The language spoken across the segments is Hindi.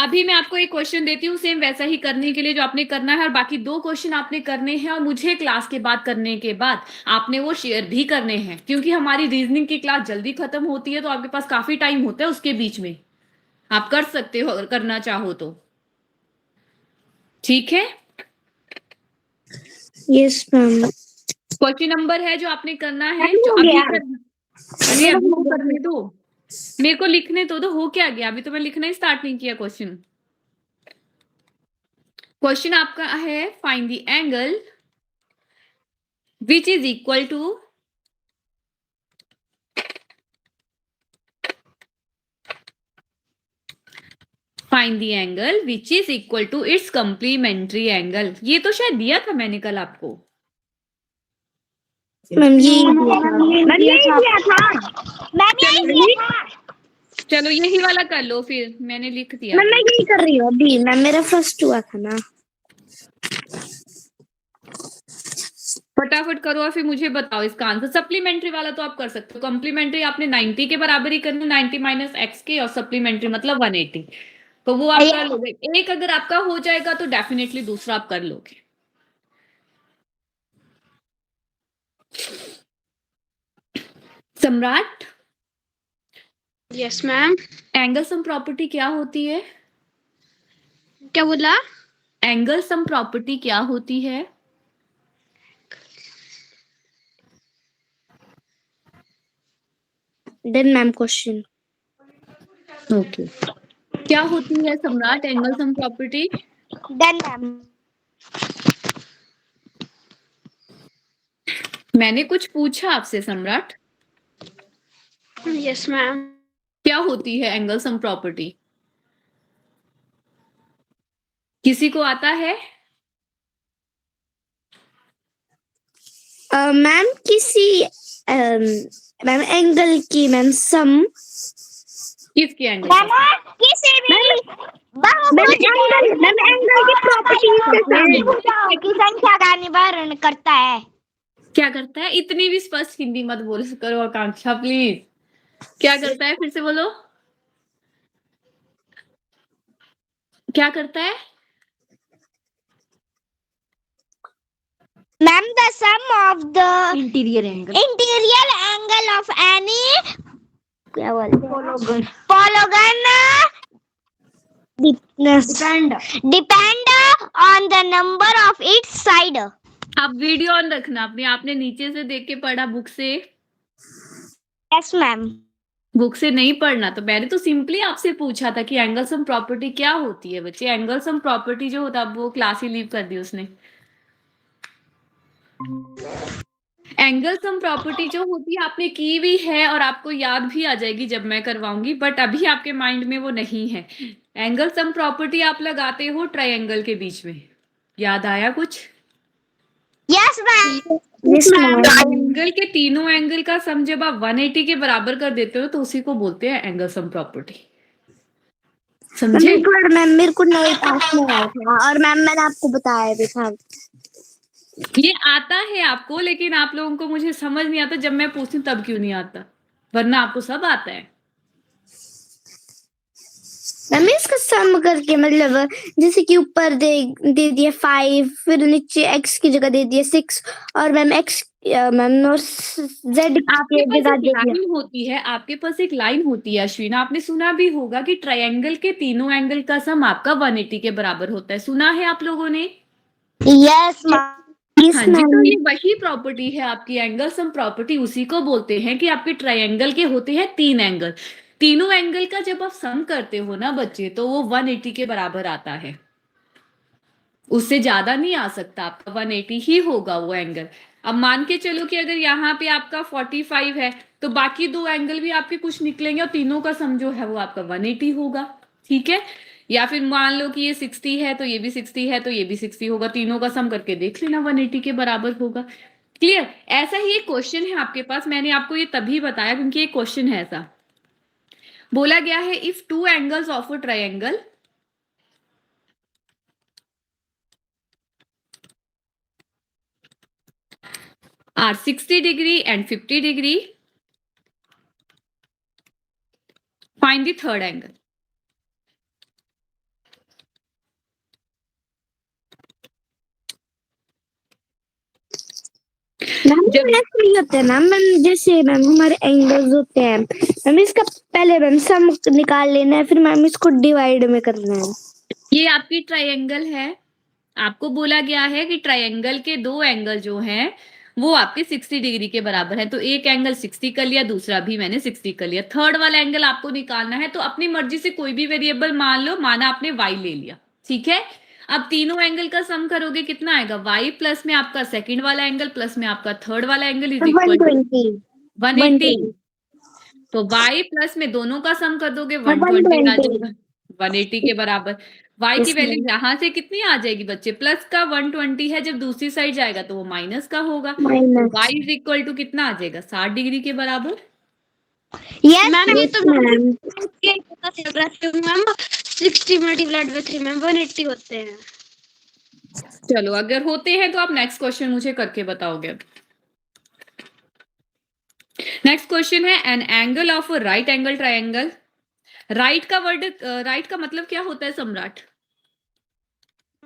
अभी मैं आपको एक क्वेश्चन देती हूँ सेम वैसा ही करने के लिए जो आपने करना है, और बाकी 2 क्वेश्चन आपने करने हैं और मुझे क्लास के बाद करने के बाद आपने वो शेयर भी करने हैं, क्योंकि हमारी रीजनिंग की क्लास जल्दी खत्म होती है तो आपके पास काफी टाइम होता है उसके बीच में। आप कर सकते हो अगर करना चाहो तो। ठीक है, यस मैम। क्वेश्चन नंबर है जो आपने करना है, अभी जो हो अभी गया। अरे मेरा अभी हो तो गया। करने दो, मेरे को लिखने तो हो क्या गया, अभी तो मैं लिखना ही स्टार्ट नहीं किया क्वेश्चन। क्वेश्चन आपका है find the angle which is equal to find the angle which is equal to its complementary angle. ये तो शायद दिया था मैंने कल आपको। मैम यही दिया था। चलो यही वाला कर लो फिर, मैंने लिख दिया मैं अभी। यही कर रही हूँ अभी। मैम मेरा फर्स्ट हुआ था ना। फटाफट करो और फिर मुझे बताओ इसका आंसर। सप्लीमेंट्री वाला तो आप कर सकते हो, कॉम्प्लीमेंट्री आपने 90 के बराबर ही करना, 90 माइनस एक्स के, और सप्लीमेंट्री मतलब 180, तो वो आप कर लोगे। एक अगर आपका हो जाएगा तो डेफिनेटली दूसरा आप कर लोगे। सम्राट, yes ma'am. Angle sum property क्या होती है? क्या बोला? एंगल सम प्रॉपर्टी क्या होती है? Then ma'am question. ओके, क्या होती है Samrat angle sum property? Then ma'am मैंने कुछ पूछा आपसे सम्राट, यस मैम। क्या होती है एंगल सम प्रॉपर्टी? किसी को आता है? मैम किसी मैम एंगल की मैम सम किसके एंगल? किसी भी मैम एंगल की प्रॉपर्टीज के सम की संख्या का निवारण करता है। क्या करता है? इतनी भी स्पष्ट हिंदी मत बोल करो आकांक्षा प्लीज। क्या करता है, फिर से बोलो। क्या करता है? Ma'am the sum of the interior angle of any क्या बोलते polygon depend on the number of its side. आप वीडियो ऑन रखना अपनी, आपने नीचे से देख के पढ़ा बुक से? Yes ma'am. बुक से नहीं पढ़ना। तो मैंने तो सिंपली आपसे पूछा था कि एंगल सम प्रॉपर्टी क्या होती है। बच्चे एंगल सम प्रॉपर्टी जो होता है, वो क्लास ही लीव कर दी उसने। एंगल सम प्रॉपर्टी जो होती है आपने की भी है और आपको याद भी आ जाएगी जब मैं करवाऊंगी, बट अभी आपके माइंड में वो नहीं है। एंगल सम प्रॉपर्टी आप लगाते हो ट्रायंगल के बीच में। याद आया कुछ? Yes ma'am. ट्रायंगल के तीनों एंगल का सम जब आप 180 के बराबर कर देते हो तो उसी को बोलते हैं एंगल सम प्रॉपर्टी। समझे? मैम मेरे को नहीं पास में आया था और मैम मैंने आपको बताया भी था। ये आता है आपको, लेकिन आप लोगों को मुझे समझ नहीं आता जब मैं पूछती हूँ तब क्यों नहीं आता, वरना आपको सब आता है। मैम इसका सम करके मतलब जैसे कि ऊपर दे दिया 5, फिर नीचे x की जगह दे दिया 6 और मैम x मैम और z आपके की पास जगह एक दे दिया। लाइन होती है, आपके पास एक लाइन होती है अश्विन, आपने सुना भी होगा कि ट्रायंगल के तीनों एंगल का सम आपका 180 के बराबर होता है। सुना है आप लोगों ने? Yes ma'am. हाँ जी, तो ये वही प्रॉपर्टी है आपकी एंगल सम प्रॉपर्टी। उसी को बोलते हैं कि आपके ट्रायंगल के होते हैं 3 एंगल। तीनों एंगल का जब आप सम करते हो ना बच्चे, तो वो 180 के बराबर आता है। उससे ज्यादा नहीं आ सकता, आपका 180 ही होगा वो एंगल। अब मान के चलो कि अगर यहाँ पे आपका 45 है, तो बाकी 2 एंगल भी आपके कुछ निकलेंगे और तीनों का सम जो है वो आपका 180 होगा। ठीक है? या फिर मान लो कि ये 60 है तो ये भी 60 है तो ये भी 60 होगा, तीनों का सम करके देख लेना 180 के बराबर होगा। क्लियर? ऐसा ही एक क्वेश्चन है आपके पास, मैंने आपको ये तभी बताया क्योंकि एक क्वेश्चन है ऐसा। बोला गया है if 2 angles of a triangle are 60 degree and 50 degree, find the third angle. Ma'am जब ऐसे नहीं होता है ना मैम, जैसे मैम हमारे एंगल्स होते हैं मैम, इसका पहले मैम सम निकाल लेना है, फिर मैम इसको डिवाइड में करना है। ये आपकी ट्रायंगल है, आपको बोला गया है कि ट्रायंगल के दो एंगल जो हैं वो आपके 60 डिग्री के बराबर है, तो एक एंगल 60 कर लिया, दूसरा भी मैंने 60 कर लिया। थर्ड वाला एंगल आपको निकालना है, तो अपनी मर्जी से कोई भी वेरिएबल मान लो, माना आपने y ले लिया, ठीक है। अब तीनों एंगल का सम करोगे, कितना आएगा, y प्लस में आपका सेकंड वाला एंगल प्लस में आपका थर्ड वाला एंगल इज इक्वल टू 180। तो y प्लस में दोनों का सम कर दोगे 120 आ जाएगा, 180 के बराबर। y की वैल्यू यहां से कितनी आ जाएगी बच्चे, प्लस का 120 है, जब दूसरी साइड जाएगा तो वो माइनस का होगा, तो y इज इक्वल टू कितना आ जाएगा, 60 डिग्री के बराबर। यस मैम ये तो मैम। पता चल रहा है मैम 60 मल्टीप्लाइड बाय 3 मैम 180 होते हैं। चलो अगर होते हैं तो आप नेक्स्ट क्वेश्चन मुझे करके बताओगे। नेक्स्ट क्वेश्चन है an angle of right angle triangle. Right का वर्ड, राइट का मतलब क्या होता है सम्राट?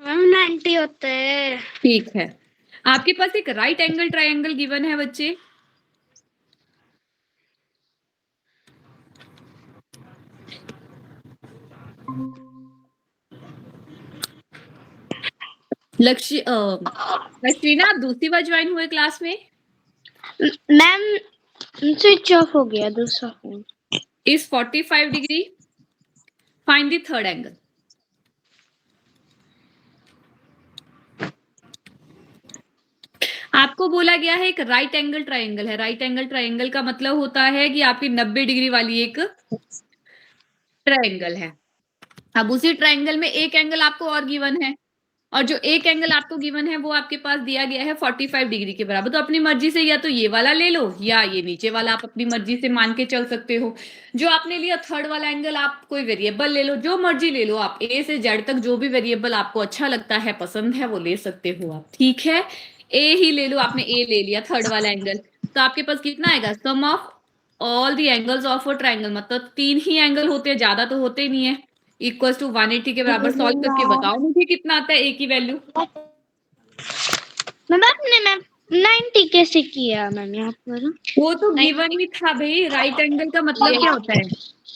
मैम 90 होते हैं। ठीक है, आपके पास एक राइट एंगल ट्रायंगल गिवन है बच्चे, लक्ष्य लक्ष्मीना आप दूसरी बार ज्वाइन हुए क्लास में। मैम स्विच ऑफ हो गया दूसरा phone. Is 45 degree, find the third angle. आपको बोला गया है एक राइट एंगल ट्रायंगल है, राइट एंगल ट्रायंगल का मतलब होता है कि आपकी 90 डिग्री वाली एक ट्रायंगल है। अब उसी ट्रायंगल में एक एंगल आपको और गिवन है, और जो एक एंगल आपको गिवन है वो आपके पास दिया गया है 45 डिग्री के बराबर। तो अपनी मर्जी से या तो ये वाला ले लो या ये नीचे वाला, आप अपनी मर्जी से मान के चल सकते हो। जो आपने लिया थर्ड वाला एंगल, आप कोई वेरिएबल ले लो, जो मर्जी ले लो आप, ए से जेड तक जो भी वेरिएबल आपको अच्छा लगता है, पसंद है, वो ले सकते हो आप, ठीक है। ए ही ले लो, आपने ए ले लिया थर्ड वाला एंगल, तो आपके पास कितना आएगा, sum of all the angles of a triangle, मतलब 3 ही एंगल होते हैं, ज्यादा तो होते नहीं है, इक्वल्स टू 180 के बराबर। सॉल्व करके बताओ मुझे कितना आता है ए की वैल्यू। मैम आपने मैम 90 कैसे किया मैम यहाँ पर? वो तो गिवन ही था भाई, राइट एंगल का मतलब क्या होता है,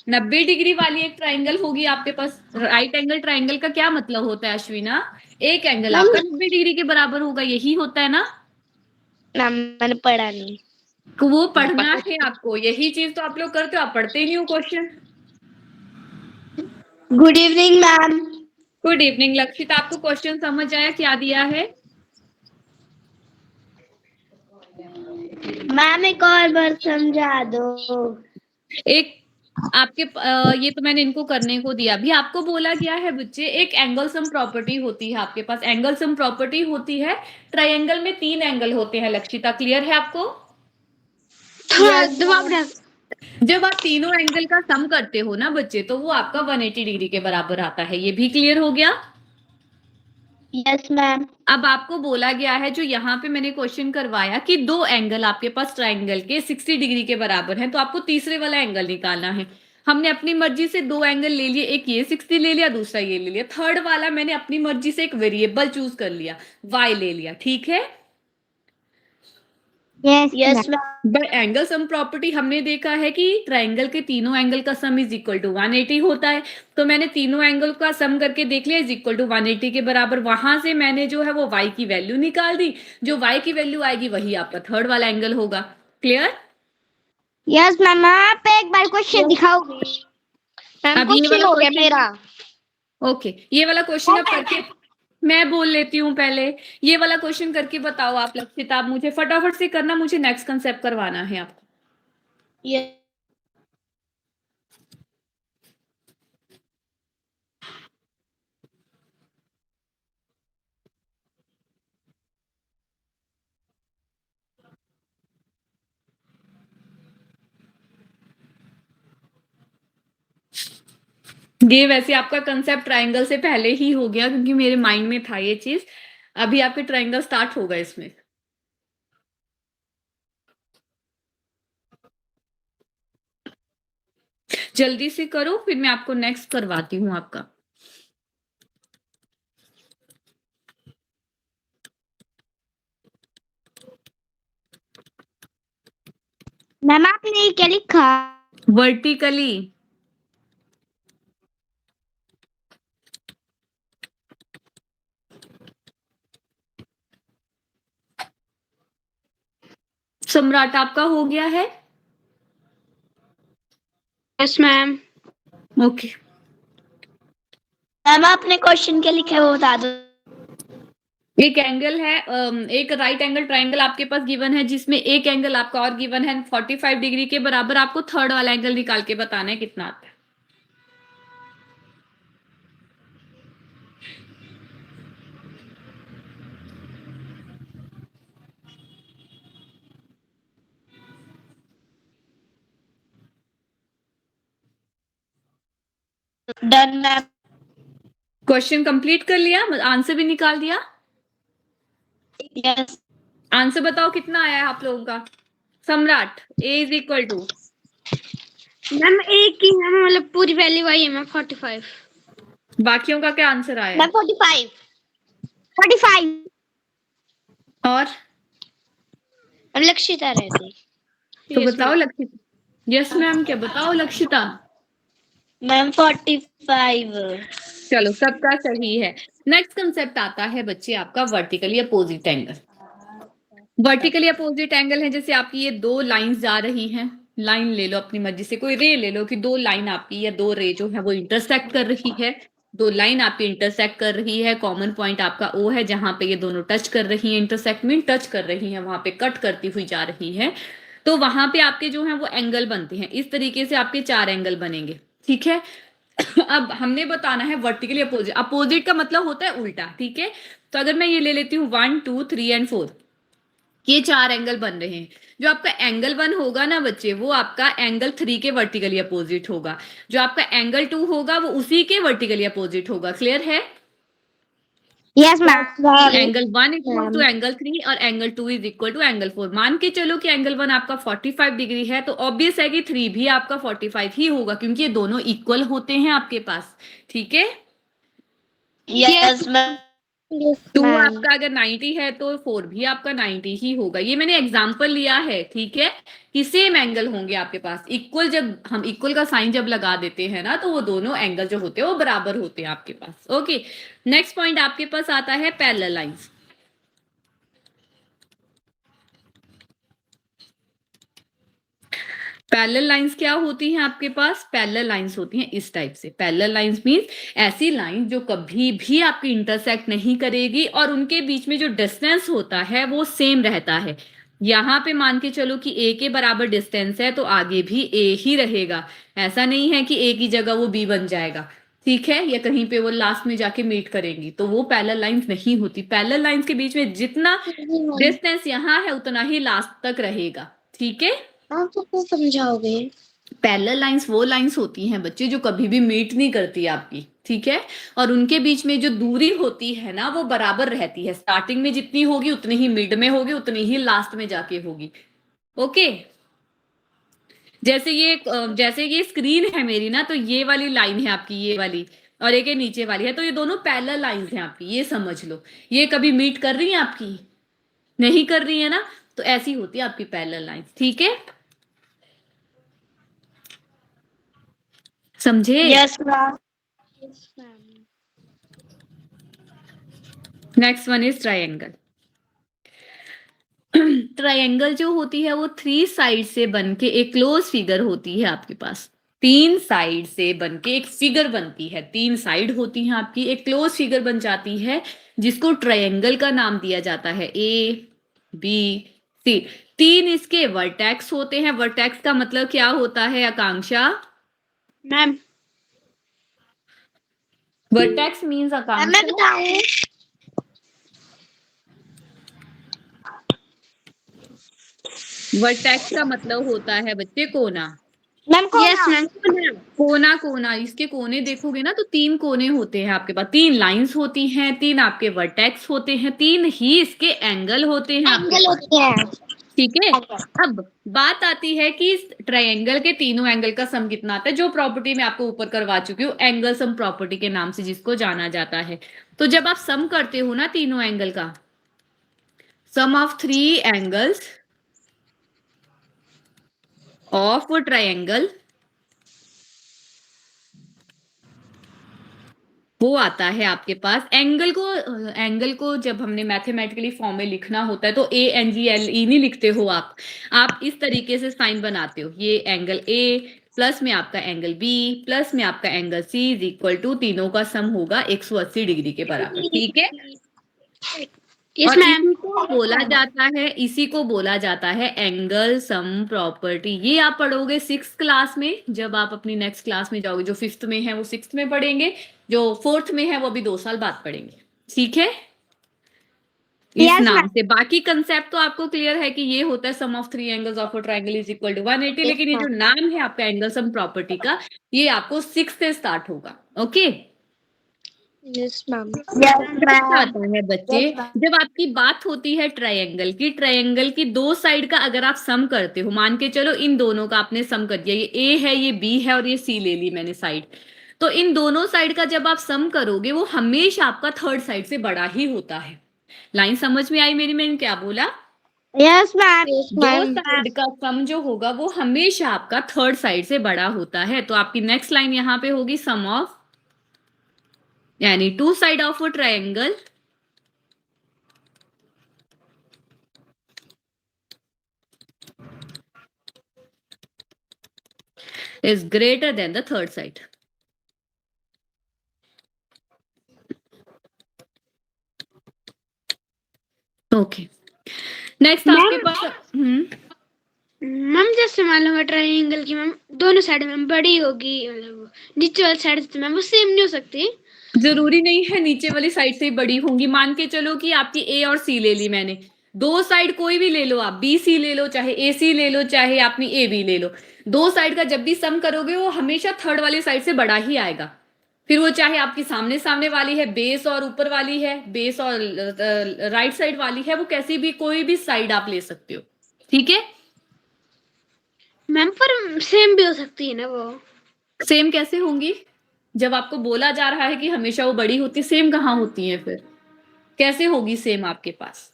90 डिग्री वाली एक ट्रायंगल होगी आपके पास। राइट एंगल ट्रायंगल का क्या मतलब होता है अश्विना, एक एंगल आपका 90 डिग्री के बराबर होगा, यही होता है ना। मैम मैंने पढ़ा नहीं। तो वो पढ़ना है आपको, यही चीज तो आप लोग करते हो, आप पढ़ते ही नहीं हो question. Good evening ma'am. Good evening लक्षित, आपको क्वेश्चन समझ आया, क्या दिया है? मैम एक और बार समझा दो। एक आपके ये तो मैंने इनको करने को दिया, अभी आपको बोला गया है बच्चे एक एंगल सम प्रॉपर्टी होती है आपके पास, एंगल सम प्रॉपर्टी होती है, ट्रायंगल में 3 एंगल होते हैं। लक्षिता क्लियर है आपको? थोड़ा दबाव डाल। जब आप तीनों एंगल का सम करते हो ना बच्चे, तो वो आपका 180 डिग्री के बराबर आता है, ये भी क्लियर हो गया। Yes ma'am. अब आपको बोला गया है, जो यहाँ पे मैंने क्वेश्चन करवाया कि दो एंगल आपके पास ट्रायंगल के 60 डिग्री के बराबर हैं, तो आपको तीसरे वाला एंगल निकालना है। हमने अपनी मर्जी से दो एंगल ले लिए, एक ये 60 ले लिया, दूसरा ये ले लिया, थर्ड वाला मैंने अपनी मर्जी से एक वेरिएबल चूज कर लिया, y ले लिया, ठीक है। Yes ma'am. But angle sum property हमने देखा है कि ट्रायंगल के तीनों एंगल का सम इज इक्वल टू 180 होता है, तो मैंने तीनों एंगल का सम करके देख लिया, इज इक्वल टू 180 के बराबर। वहां से मैंने जो है वो y की वैल्यू निकाल दी, जो y की वैल्यू आएगी वही आपका थर्ड वाला एंगल होगा। क्लियर? Yes ma'am. आप एक बार क्वेश्चन दिखाओगे? मैम अब ये क्वेश्चन वाला हो गया क्वेश्चन, मेरा। ओके ये वाला क्वेश्चन अब करके मैं बोल लेती हूँ पहले, ये वाला क्वेश्चन करके बताओ आप लक्षित, आप मुझे फटाफट से करना, मुझे नेक्स्ट कंसेप्ट करवाना है आपको। ये वैसे आपका कंसेप्ट ट्रायंगल से पहले ही हो गया, क्योंकि मेरे माइंड में था ये चीज, अभी आपके ट्रायंगल स्टार्ट होगा इसमें। जल्दी से करो, फिर मैं आपको नेक्स्ट करवाती हूँ आपका। मैम आपने ये क्या लिखा? वर्टिकली। सम्राट आपका हो गया है? Yes ma'am. ओके। मैम आपने क्वेश्चन क्या लिखा है वो बता दो। एक एंगल है, एक राइट एंगल ट्राइंगल आपके पास गिवन है जिसमें एक एंगल आपका और गिवन है 45 डिग्री के बराबर। आपको थर्ड वाला एंगल निकाल के बताना है कितना आता है। Done ma'am. क्वेश्चन कंप्लीट कर लिया, आंसर भी निकाल दिया? यस आंसर बताओ कितना आया है आप लोगों का। Samrat, a is equal to, ma'am एक ही है, मतलब पूरी वैल्यू आई है मैम 45। बाकियों का क्या आंसर आया? मैम 45 और लक्षिता रहती। तो बताओ लक्षिता। यस मैम, क्या बताओ लक्षिता? मैम 45। चलो सबका सही है। नेक्स्ट कंसेप्ट आता है बच्चे आपका vertically opposite angle. Vertically opposite angle है जैसे आपकी ये दो लाइंस जा रही हैं, लाइन ले लो अपनी मर्जी से, कोई रे ले लो कि दो लाइन आपकी या दो रे जो है वो इंटरसेक्ट कर रही है। दो लाइन आपकी इंटरसेक्ट कर रही है, कॉमन पॉइंट आपका ओ है जहां पे ये दोनों टच कर रही है, इंटरसेक्ट मीन टच कर रही है, वहां पे कट करती हुई जा रही है। तो वहां पे आपके जो है वो एंगल बनते हैं, इस तरीके से आपके चार एंगल बनेंगे। ठीक है। अब हमने बताना है वर्टिकली अपोजिट। अपोजिट का मतलब होता है उल्टा। ठीक है। तो अगर मैं ये ले लेती हूँ 1 2 3 एंड 4, ये चार एंगल बन रहे हैं। जो आपका एंगल 1 होगा ना बच्चे, वो आपका एंगल 3 के वर्टिकली अपोजिट होगा। जो आपका एंगल 2 होगा वो उसी के वर्टिकली अपोजिट होगा। क्लियर है? Yes ma'am. Angle 1 equal to angle 3 और angle 2 is equal to angle 4। मान के चलो कि एंगल 1 आपका 45 डिग्री है, तो ऑब्वियस है कि 3 भी आपका 45 ही होगा, क्योंकि ये दोनों इक्वल होते हैं आपके पास। ठीक है। Yes ma'am. 2 आपका अगर 90 है तो 4 भी आपका 90 ही होगा। ये मैंने एग्जांपल लिया है। ठीक है। कि सेम एंगल होंगे आपके पास इक्वल। जब हम इक्वल का साइन जब लगा देते हैं ना, तो वो दोनों एंगल जो होते हैं वो बराबर होते हैं आपके पास। ओके। नेक्स्ट पॉइंट आपके पास आता है पैरेलल लाइंस। पैरेलल लाइंस क्या होती हैं आपके पास? पैरेलल लाइंस होती हैं इस टाइप से। पैरेलल लाइंस मींस ऐसी लाइन जो कभी भी आपकी इंटरसेक्ट नहीं करेगी और उनके बीच में जो डिस्टेंस होता है वो सेम रहता है। यहां पे मान के चलो कि a के बराबर डिस्टेंस है तो आगे भी a ही रहेगा। ऐसा नहीं है कि a की जगह वो b बन जाएगा। ठीक है। या कहीं पे वो लास्ट में जाके मीट करेंगी, तो वो पैरेलल लाइंस नहीं होती। पैरेलल लाइंस के बीच में जितना डिस्टेंस यहाँ है उतना ही लास्ट तक रहेगा। ठीक है। आप तो समझाओगे। पैरेलल लाइंस वो लाइंस होती हैं बच्चे जो कभी भी मीट नहीं करती आपकी। ठीक है। और उनके बीच में जो दूरी होती है ना वो बराबर रहती है। स्टार्टिंग में जितनी होगी उतनी ही मिड में होगी, उतनी ही लास्ट में जाके होगी। ओके। जैसे ये स्क्रीन है मेरी ना, तो ये वाली लाइन है आपकी, ये वाली, और एक ये नीचे वाली है, तो ये दोनों पैरेलल लाइंस हैं आपकी, ये समझ लो। ये कभी मीट कर रही है आपकी? नहीं कर रही है ना। तो ऐसी होती है आपकी पैरेलल लाइंस। ठीक है। समझे? Yes ma'am. Next one is triangle. Triangle जो होती है वो 3 साइड से बन के एक क्लोज फिगर होती है आपके पास। 3 साइड से बन के एक फिगर बनती है। 3 साइड होती हैं आपकी, एक क्लोज फिगर बन जाती है जिसको ट्राइंगल का नाम दिया जाता है। A B C. 3 इसके वर्टेक्स होते हैं। वर्टेक्स का मतलब क्या होता है आकांक्षा? मैम वर्टेक्स मीन्स मैं आकांक्षा। बताऊं? वर्टेक्स का मतलब होता है बच्चे कोना। Ma'am yes ma'am. कोना कोना, इसके कोने देखोगे ना तो 3 कोने होते हैं आपके पास। 3 लाइंस होती हैं, 3 आपके वर्टेक्स होते हैं, 3 ही इसके एंगल होते हैं आपके एंगल पास। होती है। ठीक है। अब बात आती है कि इस ट्रायंगल के तीनों एंगल का सम कितना आता है, जो प्रॉपर्टी मैं आपको ऊपर करवा चुकी हूँ, एंगल सम प्रॉपर्टी के नाम से जिसको जाना जाता है। तो जब आप सम करते हो ना तीनों एंगल का, सम ऑफ 3 एंगल्स ऑफ ट्रायंगल वो आता है आपके पास। एंगल को जब हमने मैथमेटिकली फॉर्म में लिखना होता है तो ANGLE नहीं लिखते हो आप इस तरीके से साइन बनाते हो। ये एंगल A प्लस में आपका एंगल B प्लस में आपका angle C is equal to तीनों का सम होगा 180 डिग्री के बराबर। ठीक है। यस और मैम। इसी को बोला जाता है एंगल सम प्रॉपर्टी। ये आप पढ़ोगे 6th क्लास में। जब आप अपनी नेक्स्ट क्लास में जाओगे, जो 5th में है वो 6th में पढ़ेंगे, जो 4th में है वो अभी 2 साल बाद पढ़ेंगे। ठीक है। इस Yes, नाम ma'am. से बाकी कंसेप्ट तो आपको क्लियर है कि ये होता है sum of 3 angles of a triangle is equal to 180। लेकिन ये जो नाम है आपका एंगल सम प्रॉपर्टी का, ये आपको 6 से स्टार्ट होगा। ओके। Yes ma'am. नेक्स्ट आता है बच्चे, जब आपकी बात होती है ट्रायंगल की दो साइड का अगर आप सम करते हो, मान के चलो इन दोनों का आपने सम कर दिया, ये A है, ये B है और ये C ले ली मैंने साइड, तो इन दोनों साइड का जब आप सम करोगे वो हमेशा आपका थर्ड साइड से बड़ा ही होता है। लाइन समझ में आई मेरी? मैंने क्या बोला? Yes, ma'am. दो साइड का सम जो होगा वो हमेशा आपका थर्ड साइड से बड़ा होता है। तो आपकी नेक्स्ट लाइन यहां पे होगी सम ऑफ, यानी two side of a triangle is greater than the third side. Okay. Next आपके पास मैम जैसे मान लो ट्रायंगल की मैम दोनों साइड में बड़ी होगी, मतलब नीचे वाली साइड से मैम वो सेम नहीं हो सकती। जरूरी नहीं है नीचे वाली साइड से ही बड़ी होंगी। मान के चलो कि आपकी A और C ले ली मैंने, दो साइड कोई भी ले लो आप, BC ले लो चाहे AC ले लो चाहे आपने AB ले लो, दो साइड का जब भी सम करोगे वो हमेशा थर्ड वाली साइड से बड़ा ही आएगा। फिर वो चाहे आपकी सामने सामने वाली है, बेस और ऊपर वाली है, बेस और राइट साइड वाली है, वो कैसी भी कोई भी साइड आप ले सकते हो। ठीक है। मैम पर सेम भी हो सकती है ना वो? सेम कैसे होंगी? जब आपको बोला जा रहा है कि हमेशा वो बड़ी होती है, सेम कहाँ होती है? फिर कैसे होगी सेम आपके पास?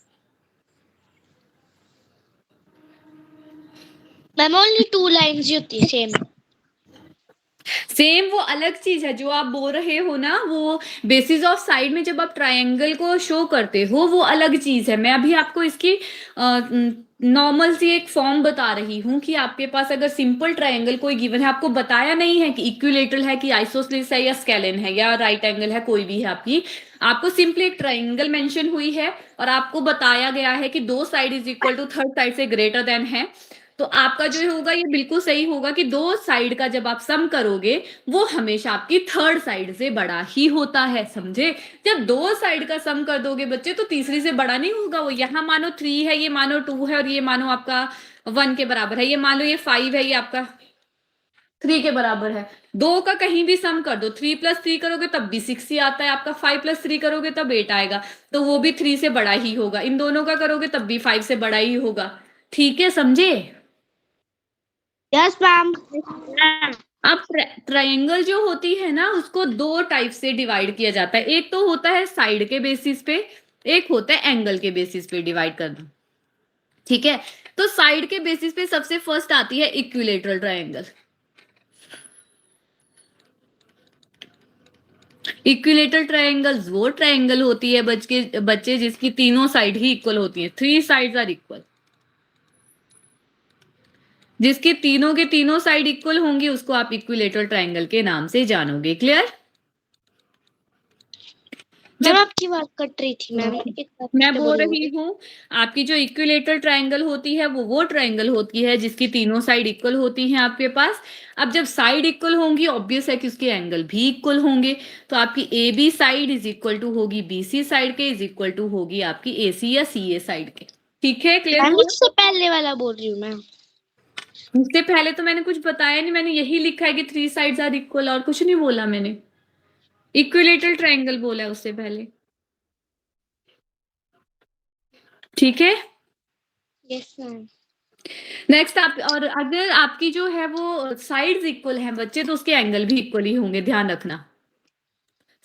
मैम ओनली 2 लाइंस ही होती है सेम। सेम वो अलग चीज है जो आप बोल रहे हो ना, वो बेसिस ऑफ साइड में जब आप ट्रायंगल को शो करते हो वो अलग चीज है। मैं अभी आपको इसकी नॉर्मल सी एक फॉर्म बता रही हूँ कि आपके पास अगर सिंपल ट्रायंगल कोई गिवन है, आपको बताया नहीं है कि इक्विलेटरल है कि आइसोसेलेस है या स्केलन है या राइट एंगल है, कोई भी है आपकी, आपको सिंपली एक ट्रायंगल मेंशन हुई है और आपको बताया गया है कि दो side is equal to third side से ग्रेटर देन है, तो आपका जो होगा ये बिल्कुल सही होगा कि दो साइड का जब आप सम करोगे वो हमेशा आपकी थर्ड साइड से बड़ा ही होता है। समझे? जब दो साइड का सम कर दोगे बच्चे तो तीसरी से बड़ा नहीं होगा वो। यहां मानो 3 है, ये मानो 2 है और ये मानो आपका 1 के बराबर है, ये मान लो ये 5 है, ये आपका 3 के बराबर है। दो का कहीं भी सम कर दो, 3 + 3 करोगे तब भी 6 ही आता है आपका, 5 + 3 करोगे तब 8 आएगा, तो वो भी 3 से बड़ा ही होगा। इन दोनों का करोगे तब भी 5 से बड़ा ही होगा। ठीक है, समझे? Yes, ma'am. अब ट्रायंगल जो होती है ना उसको दो टाइप से डिवाइड किया जाता है। एक तो होता है साइड के बेसिस पे, एक होता है एंगल के बेसिस पे डिवाइड करना। ठीक है। तो साइड के बेसिस पे सबसे फर्स्ट आती है इक्विलेटरल ट्रायंगल। इक्विलेटरल ट्रायंगल्स वो ट्रायंगल होती है बच्चे जिसकी तीनों साइड ही इक्वल होती है, 3 साइड्स आर इक्वल। जिसकी तीनों के तीनों साइड इक्वल होंगी उसको आप इक्विलेटरल ट्रायंगल के नाम से जानोगे। क्लियर? मैम आपकी बात कट रही थी मैम, मैं बोल रही हूँ आपकी जो इक्विलेटरल ट्रायंगल होती है वो ट्रायंगल होती है जिसकी तीनों साइड इक्वल होती हैं आपके पास। अब जब साइड इक्वल होंगी ऑब्वियस है कि उसके एंगल भी इक्वल होंगे, तो आपकी AB side is equal to होगी BC साइड के, इज इक्वल टू होगी आपकी AC या CA साइड के। ठीक है, क्लियर? इससे पहले वाला बोल रही हूँ मैम। इससे पहले तो मैंने कुछ बताया नहीं, मैंने यही लिखा है कि 3 साइड्स आर इक्वल, और कुछ नहीं बोला मैंने। इक्विलेटरल ट्रायंगल बोला है उससे पहले। ठीक है। Yes ma'am. नेक्स्ट आप, और अगर आपकी जो है वो साइड्स इक्वल हैं बच्चे तो उसके एंगल भी इक्वल ही होंगे, ध्यान रखना।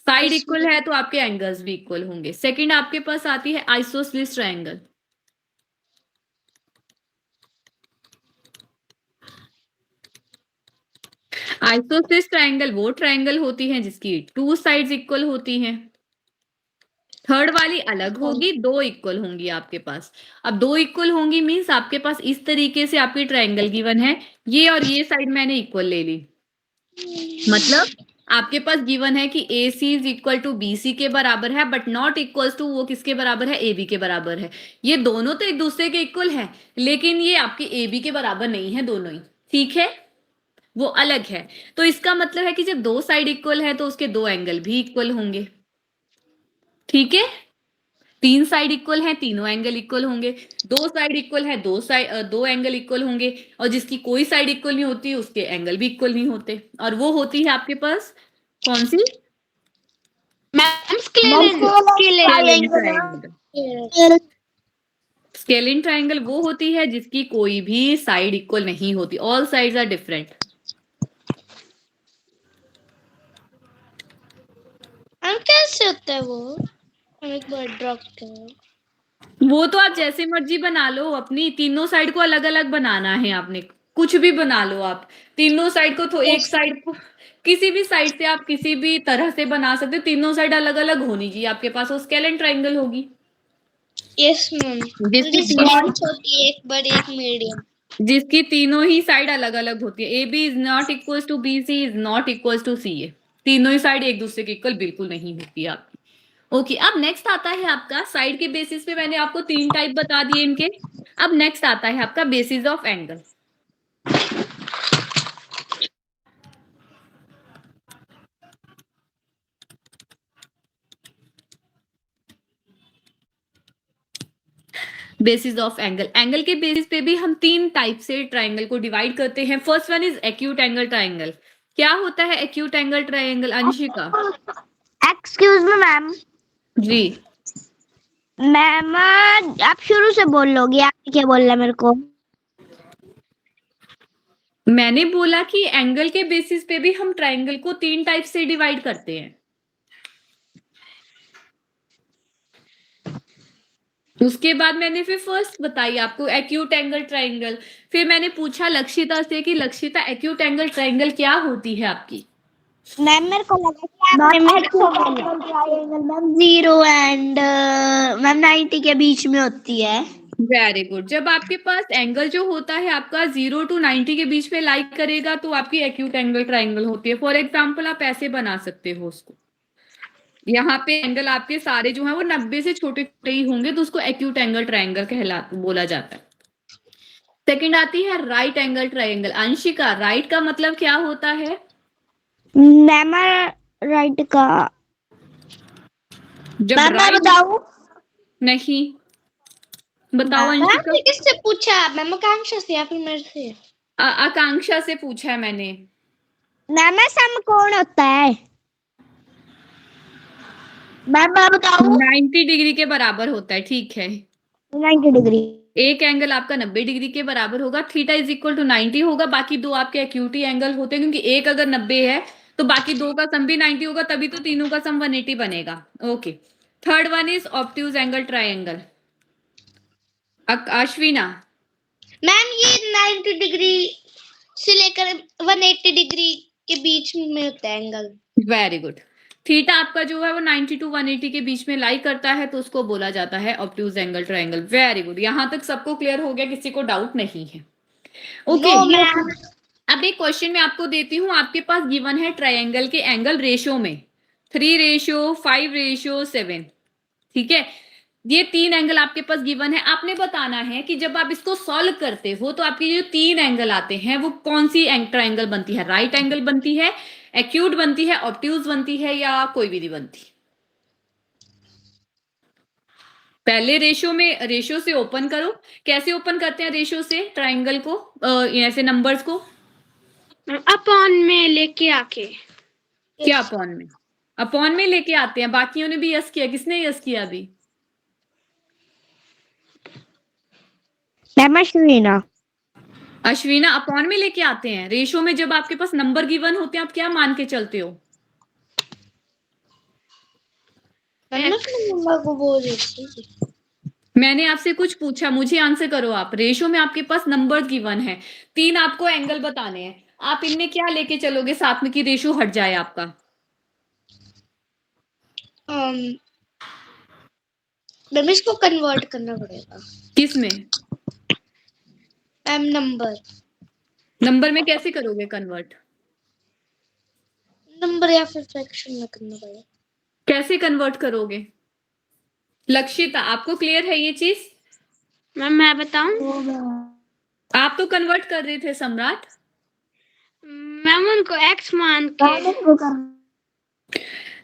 साइड इक्वल है तो आपके एंगल्स भी इक्वल होंगे। सेकंड आपके पास आती है आइसोसेलेस ट्रायंगल। आइसोसेलेस ट्रायंगल वो ट्रायंगल होती है जिसकी 2 साइड्स इक्वल होती हैं। थर्ड वाली अलग होगी, 2 इक्वल होंगी आपके पास। अब 2 इक्वल होंगी मींस आपके पास इस तरीके से आपकी ट्रायंगल गिवन है, ये और ये साइड मैंने इक्वल ले ली। मतलब आपके पास गिवन है कि AC is equal to BC के बराबर है, बट नॉट इक्वल टू वो किसके बराबर है, AB के बराबर है। ये दोनों तो एक दूसरे के इक्वल है, लेकिन ये आपके AB के बराबर नहीं है दोनों ही, ठीक है, वो अलग है। तो इसका मतलब है कि जब 2 साइड इक्वल है तो उसके 2 एंगल भी इक्वल होंगे, ठीक है। 3 साइड इक्वल है, तीनों एंगल इक्वल होंगे। 2 साइड इक्वल है, 2 एंगल इक्वल होंगे। और जिसकी कोई साइड इक्वल नहीं होती उसके एंगल भी इक्वल नहीं होते, और वो होती है आपके पास कौन सी, ma'am scalene triangle. Scalene triangle वो होती है जिसकी कोई भी साइड इक्वल नहीं होती, ऑल साइड्स आर डिफरेंट। कैसे होता है वो, एक बार ड्रॉ करो। वो तो आप जैसे मर्जी बना लो, अपनी तीनों साइड को अलग अलग बनाना है आपने, कुछ भी बना लो आप। तीनों साइड को तो एक साइड को किसी भी साइड से आप किसी भी तरह से बना सकते हो, तीनों साइड अलग अलग होनी चाहिए आपके पास, वो स्केलिन ट्रायंगल होगी। यस मैम, जिसकी छोटी एक बड़ी एक मीडियम, जिसकी तीनों ही साइड अलग अलग होती है। AB is not equal to BC is not equal to CA, तीनों ही साइड एक दूसरे के इक्वल बिल्कुल नहीं होती आपकी। ओके, अब नेक्स्ट आता है आपका साइड के बेसिस पे, मैंने आपको 3 टाइप बता दिए इनके। अब नेक्स्ट आता है आपका basis of angle. Basis of angle, angle के बेसिस पे भी हम 3 टाइप से ट्राइंगल को डिवाइड करते हैं। First one is acute angle triangle. क्या होता है acute angle triangle, Anshika? Excuse me ma'am. जी मैम आप शुरू से बोल लोगे, आप क्या बोल रहे मेरे को? मैंने बोला कि एंगल के बेसिस पे भी हम ट्राइंगल को 3 टाइप से डिवाइड करते हैं। उसके बाद मैंने फिर फर्स्ट बताई आपको एक्यूट एंगल ट्राइंगल। फिर मैंने पूछा लक्षिता से कि लक्षिता एक्यूट एंगल ट्राइंगल क्या होती है आपकी? मैम मेरे को लगा कि आपने ट्रायंगल मैम 0 एंड मैम 90 के बीच में होती है। Very good. जब आपके पास एंगल जो होता है आपका 0 to 90 के बीच में लाइक करेगा तो आपकी एक्यूट एंगल ट्राइंगल होती है। फॉर एग्जाम्पल आप ऐसे बना सकते हो उसको, यहाँ पे एंगल आपके सारे जो है वो 90 से छोटे छोटे ही होंगे, तो उसको एक्यूट एंगल ट्राइंगल बोला जाता है। सेकंड आती है right angle triangle. Anshika, right का मतलब क्या होता है? मैम राइट का जब मैम मैं राइट बताऊं? नहीं, बताओ मैम अंशिका। ने किससे पूछा, मैम आकांक्षा से या फिर मेरे से? आकांक्षा से पूछा है मैंने। मैम समकोण होता है। मैम मैं बताऊं? 90 डिग्री के बराबर होता है, ठीक है। 90 डिग्री। एक एंगल आपका 90 डिग्री के बराबर होगा, थीटा इज इक्वल टू 90 होगा, बाकी दो आपके एक्यूटी एंगल होते हैं, क्योंकि एक अगर 90 है तो बाकी दो का सम भी 90 होगा, तभी तो तीनों का सम 180 बनेगा। Okay, third one is obtuse angle triangle. Ashwina, ma'am ये 90 डिग्री से लेकर 180 डिग्री के बीच में होता है एंगल। Very good. थीटा आपका जो है वो 90 टू 180 के बीच में लाई करता है, तो उसको बोला जाता है obtuse angle triangle. Very good, यहां तक सबको क्लियर हो गया, किसी को डाउट नहीं है? ओके अब एक क्वेश्चन मैं आपको देती हूँ। आपके पास गिवन है ट्रायंगल के एंगल रेशियो में 3:5:7, ठीक है। ये 3 एंगल आपके पास गिवन है। आपने बताना है कि जब आप इसको सॉल्व करते हो तो आपके जो 3 एंगल आते हैं वो कौन सी ट्रायंगल बनती है? राइट एंगल बनती है, एक्यूट बनती है, ऑब्ट्यूज बनती है, या कोई भी नहीं बनती? पहले रेशियो से ओपन करो। कैसे ओपन करते हैं रेशियो से ट्रायंगल को, ऐसे नंबर्स को? अपॉन में लेके आके। क्या अपॉन में? अपॉन में लेके आते हैं। बाकियों ने भी यस किया, किसने यस किया अभी? मैम अश्विना। अश्विना अपॉन में लेके आते हैं। रेशियो में जब आपके पास नंबर गिवन होते हैं आप क्या मान के चलते हो? मम्मा को बोल रही थी। मैंने आपसे कुछ पूछा, मुझे आंसर करो आप। रेशियो में आपके पास नंबर गिवन है, 3 आपको एंगल बताने हैं। आप इनमें क्या लेके चलोगे साथ में कि रेशो हट जाए आपका? मैम इसको कन्वर्ट करना पड़ेगा किस में? मैम नंबर में कैसे करोगे कन्वर्ट? नंबर या फिर फ्रैक्शन में करना पड़ेगा। कैसे कन्वर्ट करोगे? लक्षिता, आपको क्लियर है ये चीज? मैम मैं बताऊं? आप तो कन्वर्ट कर रहे थे सम्राट। मैम उनको एक्स मान के।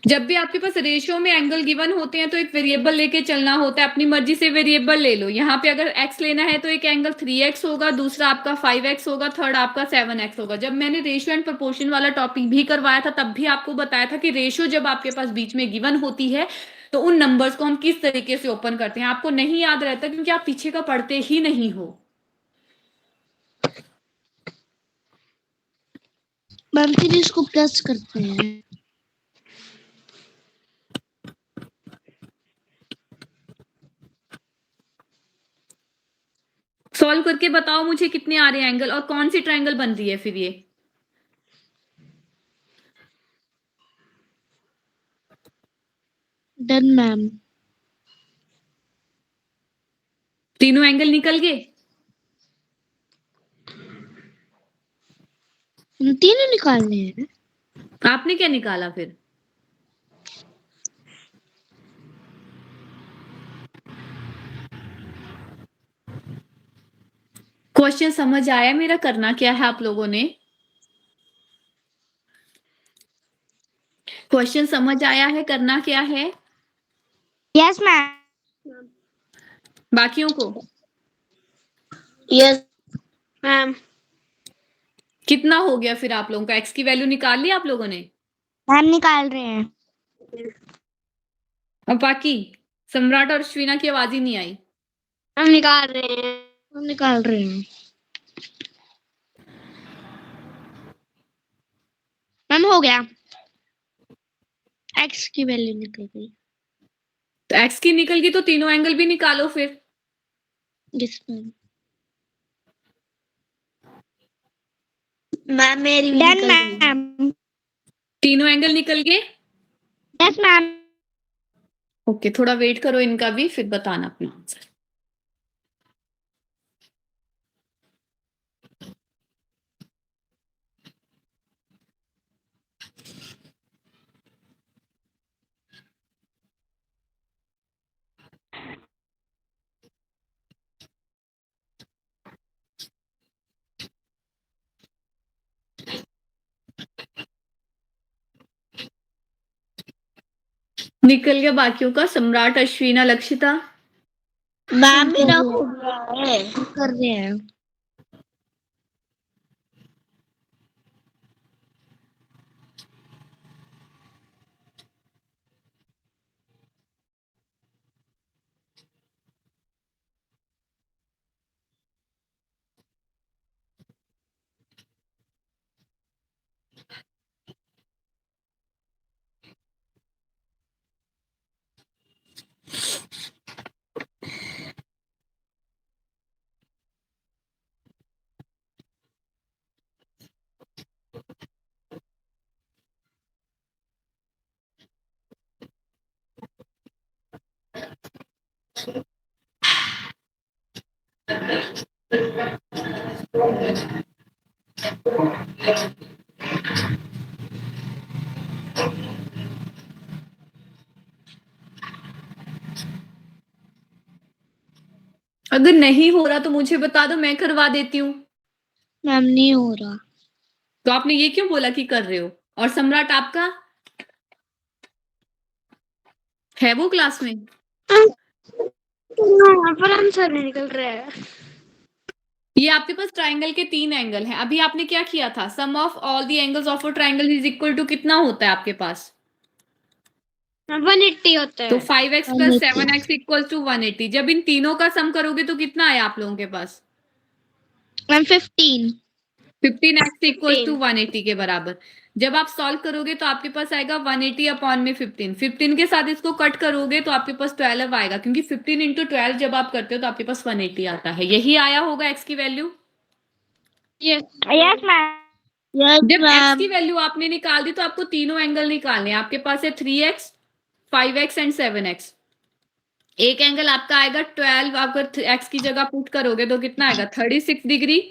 जब भी आपके पास रेशियो में एंगल गिवन होते हैं तो एक वेरिएबल लेके चलना होता है, अपनी मर्जी से वेरिएबल ले लो। यहाँ पे अगर x लेना है तो एक एंगल 3x होगा, दूसरा आपका 5x होगा, थर्ड आपका 7x होगा। जब मैंने रेशियो एंड प्रोपोर्शन वाला टॉपिक भी करवाया था तब भी आपको बताया था कि रेशियो जब आपके पास बीच में गिवन होती है तो उन नंबर्स को हम किस तरीके से ओपन करते हैं। आपको नहीं याद रहता क्योंकि आप पीछे का पढ़ते ही नहीं हो। मैम फिर इसको प्लस करते हैं। सॉल्व करके बताओ मुझे कितने आ रहे हैं एंगल और कौन सी ट्रायंगल बन रही है फिर ये। Done ma'am. तीनों एंगल निकल गए? तीनों निकालने हैं। आपने क्या निकाला फिर? क्वेश्चन समझ आया मेरा? करना क्या है आप लोगों ने? क्वेश्चन समझ आया है? करना क्या है? Yes ma'am. बाकियों को? यस मैम कितना हो गया फिर आप लोगों का? एक्स की वैल्यू निकाल ली आप लोगों ने? मैम निकाल रहे हैं। और बाकी सम्राट और श्वीना की आवाज ही नहीं आई। हम निकाल रहे हैं। हम निकाल रहे हैं मैम। हो गया। एक्स की वैल्यू निकल गई। तो एक्स की निकल गई तो तीनों एंगल भी निकालो फिर। Yes ma'am. मैम मेरी भी निकल गई। मैम। तीनों एंगल निकल गए? Yes ma'am. ओके, थोड़ा वेट करो इनका भी, फिर बताना अपना आंसर। निकल गया बाकियों का? सम्राट, अश्विना, लक्षिता? मैम मेरा हो गया है। कर रहे हैं। अगर नहीं हो रहा तो मुझे बता दो, मैं करवा देती हूँ। मैम नहीं हो रहा। तो आपने ये क्यों बोला कि कर रहे हो? और सम्राट आपका है वो क्लास में? पर आंसर नहीं निकल रहा है। ये आपके पास ट्रायंगल के 3 एंगल हैं। अभी आपने क्या किया था? Sum of all the angles of a triangle is equal to कितना होता है आपके पास? 180 होता तो है। 5x plus 7x equal to 180। जब इन तीनों का सम करोगे तो कितना आया आप लोगों के पास? मैम 15। 15x इक्वल टू 15 180 के बराबर। जब आप सॉल्व करोगे तो आपके पास आएगा 180 अपॉन में 15। 15 के साथ इसको कट करोगे तो आपके पास 12 आएगा, क्योंकि 15 इंटू 12 जब आप करते हो तो आपके पास 180 आता है। यही आया होगा x की value. Yes yes ma'am. Yes जब x मैम। की वैल्यू आपने निकाल दी तो आपको तीनों एंगल निकालने हैं। आपके पास है 3x, 5x एंड 7x। एक एंगल आपका आएगा 12, अगर x की जगह पुट करोगे तो कितना आएगा 36 डिग्री।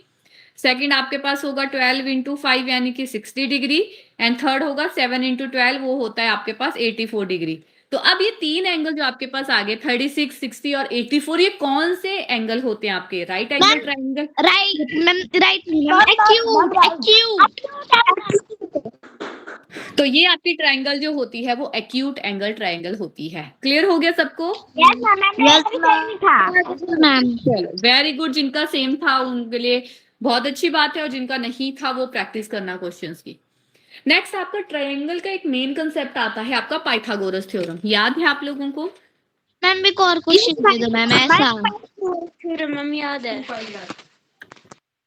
सेकंड आपके पास होगा 12 इंटू 5 यानी कि 60 डिग्री। एंड थर्ड होगा 7 इंटू 12, वो होता है आपके पास 84 डिग्री। तो अब ये तीन एंगल जो आपके पास आ गए 36, 60 और 84, ये कौन से एंगल होते हैं आपके? Right angle ma'am triangle. Right ma'am, right ma'am, acute acute. तो ये आपकी ट्राइंगल जो होती है वो एक्यूट एंगल ट्राइंगल होती है। क्लियर हो गया सबको? Yes ma'am, yes ma'am. चलो वेरी गुड। जिनका सेम था उनके लिए बहुत अच्छी बात है, और जिनका नहीं था वो प्रैक्टिस करना क्वेश्चंस की। नेक्स्ट आपका ट्रायंगल का एक मेन कंसेप्ट आता है आपका पाइथागोरस थ्योरम। याद है आप लोगों को? मैम एक और क्वेश्चन दे दो मैम, ऐसा। थ्योरम मैम याद है।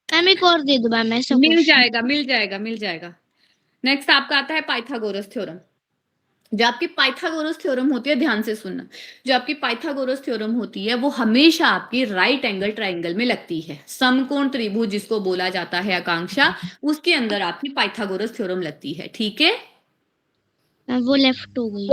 मैम एक और दे दो मैम, ऐसा मिल क्वेश्चन। जाएगा, मिल जाएगा, मिल जाएगा। नेक्स्ट आपका आता है पाइथागोरस थ्योरम। जो आपकी पाइथागोरस थ्योरम होती है, ध्यान से सुनना, जो आपकी पाइथागोरस थ्योरम होती है वो हमेशा आपकी राइट एंगल ट्रायंगल में लगती है। समकोण त्रिभुज जिसको बोला जाता है आकांक्षा, उसके अंदर आपकी पाइथागोरस थ्योरम लगती है। ठीक है, वो लेफ्ट हो गई।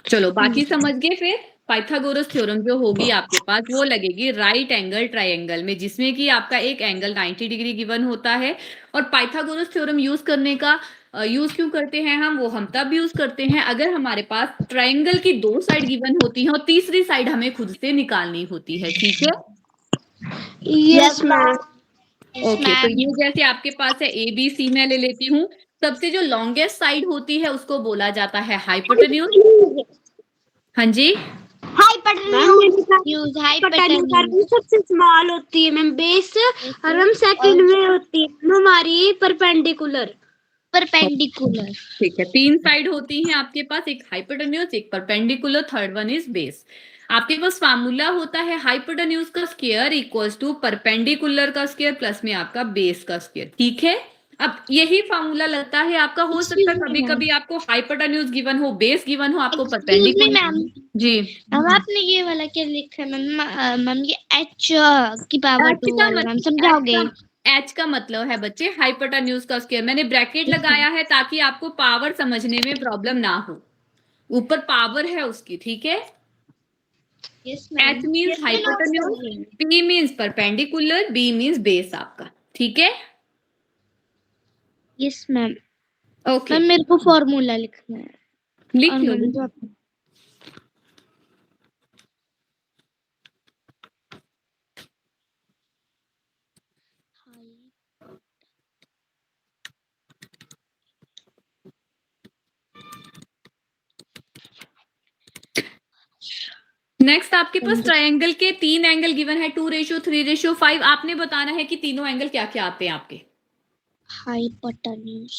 चलो बाकी समझ गए। फिर पाइथागोरस थ्योरम जो होगी आपके पास वो लगेगी राइट एंगल ट्रायंगल में, जिसमें कि आपका एक एंगल 90 डिग्री गिवन होता है। और पाइथागोरस थ्योरम यूज करने का यूज क्यों करते हैं हम तब यूज करते हैं अगर हमारे पास ट्रायंगल की दो साइड गिवन होती है और तीसरी साइड हमें खुद से निकालनी होती है। ठीक है, यस मैम। ओके। तो ये जैसे आपके पास है ए बी सी, मैं ले लेती हूँ। सबसे जो लॉन्गेस्ट साइड होती है उसको बोला जाता है हाइपोटेन्यूज। हाँ जी, हाइपोटेन्यूज, हाइपोटेन्यूज। सबसे स्मॉल होती है मैम बेस, और हम सेकंड में होती है मैम हमारी परपेंडिकुलर। परपेंडिकुलर। ठीक है। तीन साइड होती हैं आपके पास, एक हाइपोटेन्यूज, एक perpendicular, third one is base. आपके पास फार्मूला होता है हाइपोटेन्यूज का स्क्वायर इक्वल्स टू परपेंडिकुलर का स्क्वायर प्लस में आपका बेस का स्क्वायर। ठीक है, अब यही फार्मूला लगता है आपका। हो सकता है कभी कभी आपको हाइपोटेन्यूज गिवन हो, बेस गिवन हो, आपको एक्सक्यूज मी परपेंडिकुलर। मैम, जी, अब आपने ये वाला क्या लिखा है मैम? मैम ये एच की पावर एच 2 का वाला मैम मतलब समझाओगे? एच का मतलब है बच्चे हाइपोटेन्यूज का स्क्वायर। मैंने ब्रैकेट लगाया है ताकि आपको पावर समझने में प्रॉब्लम ना हो। ऊपर पावर है उसकी। ठीक है, yes ma'am. H means hypotenuse, P means perpendicular, B means base आपका। ठीक है, यस मैम। ओके, मैम मेरे को फॉर्मूला लिखना है। लिख और लो, मैम लिख जो लो। आप नेक्स्ट आपके पास ट्रायंगल के तीन एंगल गिवन है, 2:3:5। आपने बताना है कि तीनों एंगल क्या क्या आते हैं आपके। हाइपोटेन्यूज।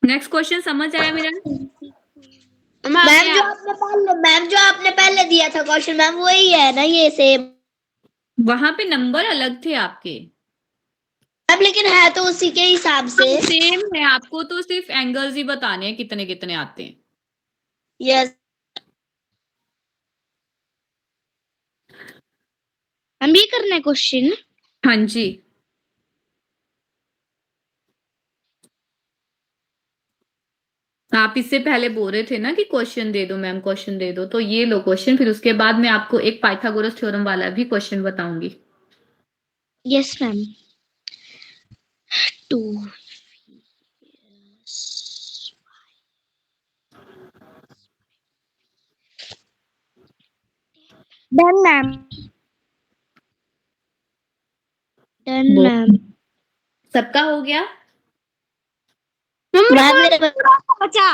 नेक्स्ट क्वेश्चन समझ आया मेरा? मैम जो आपने पहले दिया था क्वेश्चन मैम, वही है ना ये सेम? वहां पे नंबर अलग थे आपके। मैम लेकिन है तो उसी के हिसाब से। सेम है, आपको तो सिर्फ एंगल्स ही बताने हैं कितने कितने आते हैं। यस मैम, ये करना है क्वेश्चन। हाँ जी, आप इससे पहले बोल रहे थे ना कि क्वेश्चन दे दो मैम, क्वेश्चन दे दो, तो ये लो क्वेश्चन। फिर उसके बाद मैं आपको एक पाइथागोरस थ्योरम वाला भी क्वेश्चन बताऊंगी। Yes ma'am. 2 done ma'am. Done ma'am. सबका हो गया? मैम मेरे बचा।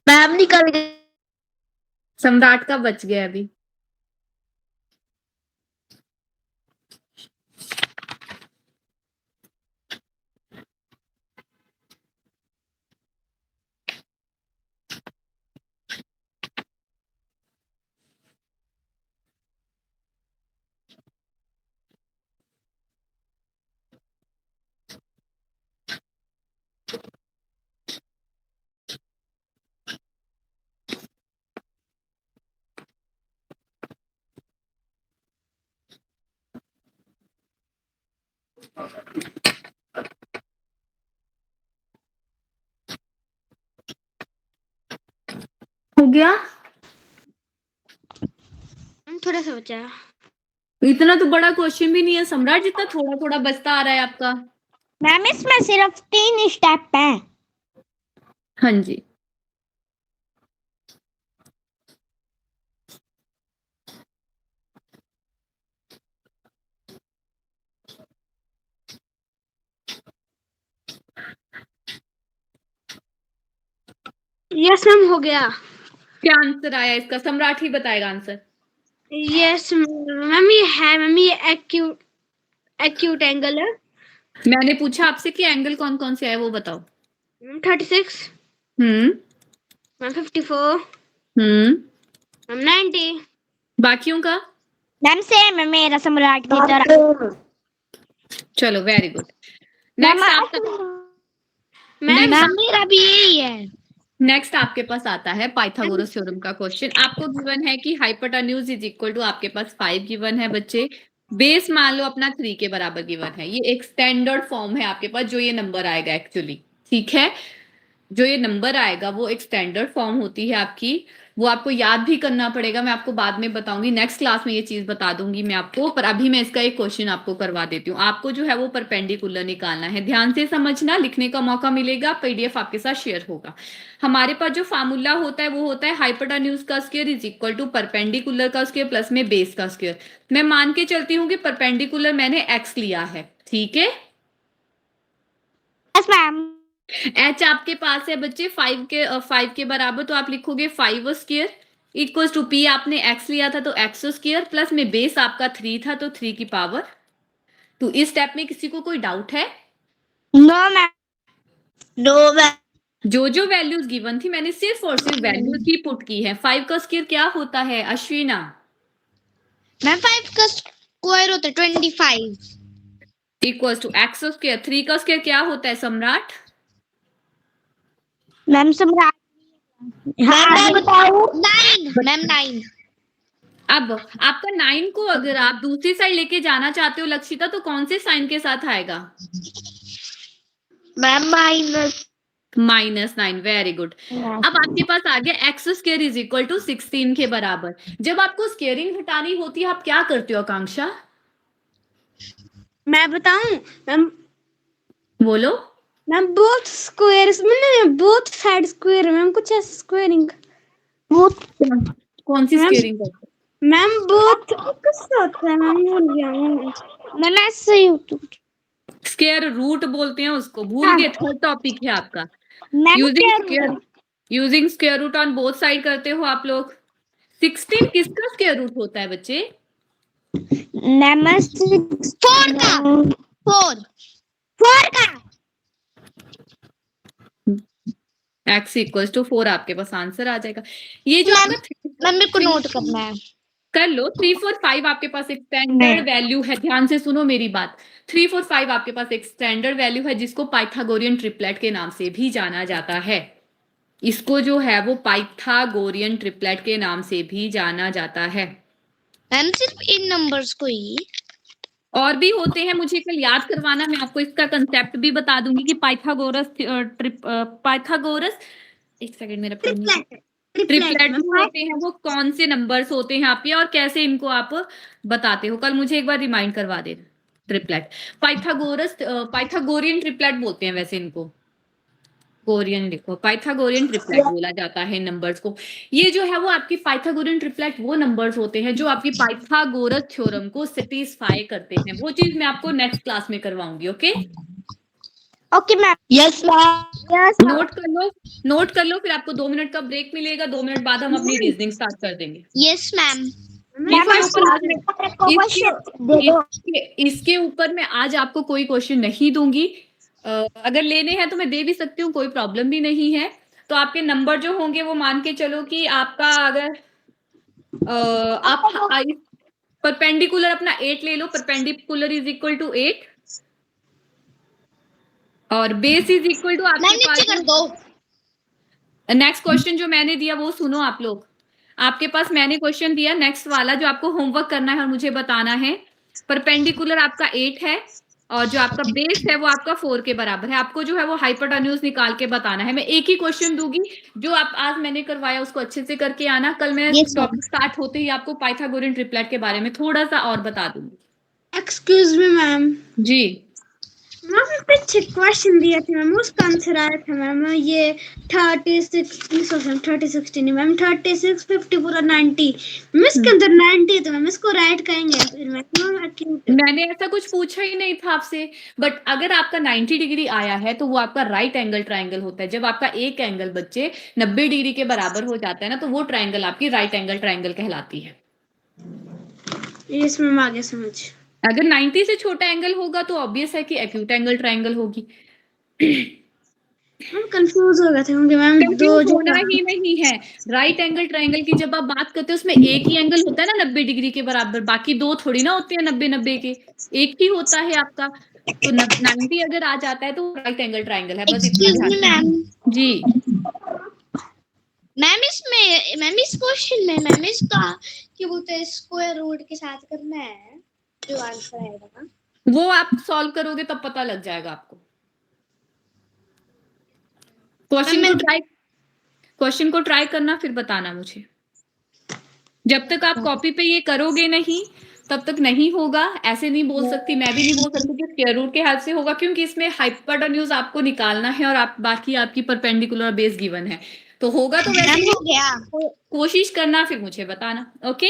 मैम निकल गए। सम्राट का बच गया अभी। हो गया? मैम थोड़ा सा बचा है। इतना तो बड़ा क्वेश्चन भी नहीं है सम्राट, जितना थोड़ा थोड़ा बचता आ रहा है आपका। मैम इसमें सिर्फ 3 स्टेप हैं। हाँ जी। यस मैम हो गया। क्या आंसर आया इसका? सम्राट ही बताएगा आंसर। यस मैम ये है मैम, ये एक्यूट एंगल है। मैंने पूछा आपसे कि एंगल कौन कौन से है वो बताओ। मैम 36, हम्म। मैम 54, हम्म। मैम 90। बाकियों का? मैम सेम है मेरा सम्राट की तरह। चलो वेरी गुड। मैम नेक्स्ट आपका, मैम मैम मेरा भी यही है। नेक्स्ट आपके पास आता है पाइथागोरस थ्योरम का क्वेश्चन। आपको गिवन है कि हाइपोटेन्यूज इज इक्वल टू, आपके पास 5 गिवन है बच्चे, बेस मान लो अपना 3 के बराबर गिवन है। ये एक स्टैंडर्ड फॉर्म है आपके पास, जो ये नंबर आएगा एक्चुअली, ठीक है, जो ये नंबर आएगा वो एक स्टैंडर्ड फॉर्म होती है आपकी। वो आपको याद भी करना पड़ेगा, मैं आपको बाद में बताऊंगी, नेक्स्ट क्लास में ये चीज बता दूंगी मैं आपको, पर अभी मैं इसका एक क्वेश्चन आपको करवा देती हूँ। आपको जो है वो परपेंडिकुलर निकालना है, ध्यान से समझना, लिखने का मौका मिलेगा, पीडीएफ आपके साथ शेयर होगा। हमारे पास जो फार्मूला होता है वो होता है हाइपोटेन्यूज का square is equal to perpendicular का स्क्वायर प्लस में बेस का स्क्वायर। मैं मान के चलती हूँ कि परपेंडिकुलर मैंने एक्स लिया है, ठीक है। Yes ma'am. एच आपके पास है बच्चे 5 के बराबर, तो आप लिखोगे 5 स्क्वायर इक्वल्स टू पी, आपने एक्स लिया था तो एक्स स्क्वायर प्लस में बेस आपका 3 था तो 3 की पावर 2। इस स्टेप में किसी को कोई डाउट है? No ma'am. No ma'am. जो वैल्यूज गिवन थी मैंने सिर्फ और सिर्फ वैल्यूज ही पुट की है। 5 का स्क्वायर क्या होता है अश्विना? मैम 5 का स्क्वायर होता है 25 इक्वल्स टू एक्स स्क्वायर। 3 का स्क्वायर क्या होता है सम्राट? मैम सम्राट। हाँ मैं बताऊं? 9 मैम 9। अब आपका 9 को अगर आप दूसरी साइड लेके जाना चाहते हो लक्षिता, तो कौन से साइन के साथ आएगा? मैम -9। Very good. अब आपके पास आ गया x square is equal to 16 के बराबर। जब आपको स्क्वेयरिंग हटानी होती है आप क्या करते हो आकांक्षा? मैं बताऊं मैम? बोलो। मैम बोथ स्क्वायर्स में बोथ साइड स्क्वायर मैम, कुछ ऐसे स्क्वायरिंग। कौन सी मैम स्क्वेयरिंग करते मैम बोथ कैसे होता है मैम, भूल गया मैम ऐसे ही हो? स्क्वायर रूट बोलते हैं उसको, भूल गए? थर्ड टॉपिक है आपका using square root on both side करते हो आप लोग। 16 किसका स्क्वायर रूट होता है बच्चे? मैम 4 का 4 का। x इक्वल्स टू 4 आपके पास आंसर आ जाएगा। ये जो आपका मैम मेरे को नोट करना है। कर लो। 3 4 5 आपके पास एक स्टैंडर्ड वैल्यू है, ध्यान से सुनो मेरी बात। 3 4 5 आपके पास एक स्टैंडर्ड वैल्यू है जिसको पाइथागोरियन ट्रिपलेट के नाम से भी जाना जाता है। इसको जो है वो पाइथागोरियन ट्रिपलेट के नाम से भी जाना जाता है। मैम सिर्फ इन नंबर्स को ही? और भी होते हैं, मुझे कल याद करवाना, मैं आपको इसका कंसेप्ट भी बता दूंगी कि पाइथागोरस एक सेकंड मेरा ट्रिपलेट जो होते हैं वो कौन से नंबर्स होते हैं आपके और कैसे इनको आप बताते हो। कल मुझे एक बार रिमाइंड करवा देना। ट्रिपलेट पाइथागोरियन ट्रिपलेट बोलते हैं वैसे इनको, गोरियन लिखो, पाइथागोरियन ट्रिपलेट बोला जाता है नंबर्स को। ये जो है वो आपकी पाइथागोरियन ट्रिपलेट वो नंबर्स होते हैं जो आपकी पाइथागोरस थ्योरम को सेटिस्फाई करते हैं। वो चीज मैं आपको नेक्स्ट क्लास में करवाऊंगी। Okay okay ma'am. Yes ma'am. Note कर लो, फिर आपको 2 मिनट का ब्रेक मिलेगा। 2 मिनट बाद हम अपनी रीजनिंग स्टार्ट कर देंगे। Yes ma'am. इसके ऊपर मैं आज आपको कोई क्वेश्चन नहीं दूंगी। अगर लेने हैं तो मैं दे भी सकती हूँ, कोई प्रॉब्लम भी नहीं है। तो आपके नंबर जो होंगे वो मान के चलो कि आपका अगर आप परपेंडिकुलर अपना 8 ले लो, परपेंडिकुलर इज इक्वल टू 8 और बेस इज इक्वल टू आपके पास कर दो। नेक्स्ट क्वेश्चन जो मैंने दिया वो सुनो आप लोग। आपके पास मैंने क्वेश्चन दिया नेक्स्ट वाला जो आपको होमवर्क करना है और मुझे बताना है। परपेंडिकुलर आपका 8 है, और जो आपका बेस है वो आपका 4 के बराबर है। आपको जो है वो हाइपोटेन्यूज निकाल के बताना है। मैं एक ही क्वेश्चन दूंगी, जो आप आज मैंने करवाया उसको अच्छे से करके आना। कल मैं Yes, ma'am. टॉपिक स्टार्ट होते ही आपको पाइथागोरियन ट्रिपलेट के बारे में थोड़ा सा और बता दूंगी। एक्सक्यूज मी मैम, जी मैम पीछे क्वेश्चन दिया था मैम, उसका आंसर आया था मैम ये 36 नहीं मैम, 36 54 और 90 मैम, इसके अंदर 90 है तो मैम इसको राइट करेंगे फिर मैम acute। मैंने ऐसा कुछ पूछा ही नहीं था आपसे। बट अगर आपका 90 डिग्री आया है तो वो आपका राइट एंगल ट्रायंगल होता है। जब आपका एक एंगल बच्चे 90 डिग्री के बराबर हो जाता है ना, तो वो ट्रायंगल आपकी राइट एंगल ट्रायंगल कहलाती है। यस मैम, आगे समझ। अगर 90 से छोटा एंगल होगा तो ऑब्वियस है कि एक्यूट एंगल ट्रायंगल होगी। हम कंफ्यूज हो गए थे क्योंकि मैम दो कंफ्यूज जो होना ही नहीं है। राइट एंगल ट्रायंगल की जब आप बात करते हो उसमें एक ही एंगल होता है ना 90 डिग्री के बराबर, बाकी दो थोड़ी ना होते हैं 90-90 के, एक ही होता है आपका। तो 90 अगर आ जाता है तो राइट एंगल ट्रायंगल है, बस इतना Excuse me, ध्यान। ma'am. जी मैम इस क्वेश्चन में मैम इसका क्या बोलते हैं स्क्वायर रूट के साथ करना है जो आंसर आएगा ना। वो आप सॉल्व करोगे तब पता लग जाएगा आपको। क्वेश्चन को ट्राई करना फिर बताना मुझे। जब तक आप कॉपी पे ये करोगे नहीं तब तक नहीं होगा। ऐसे नहीं बोल सकती, मैं भी नहीं बोल सकती कि स्क्वायर रूट के हेल्प से होगा, क्योंकि इसमें हाइपोटेन्यूज आपको निकालना है और आप बाकी आपकी परपेंडिकुलर बेस गिवन है। तो होगा तो वैसे हो गया। कोशिश करना फिर मुझे बताना। ओके।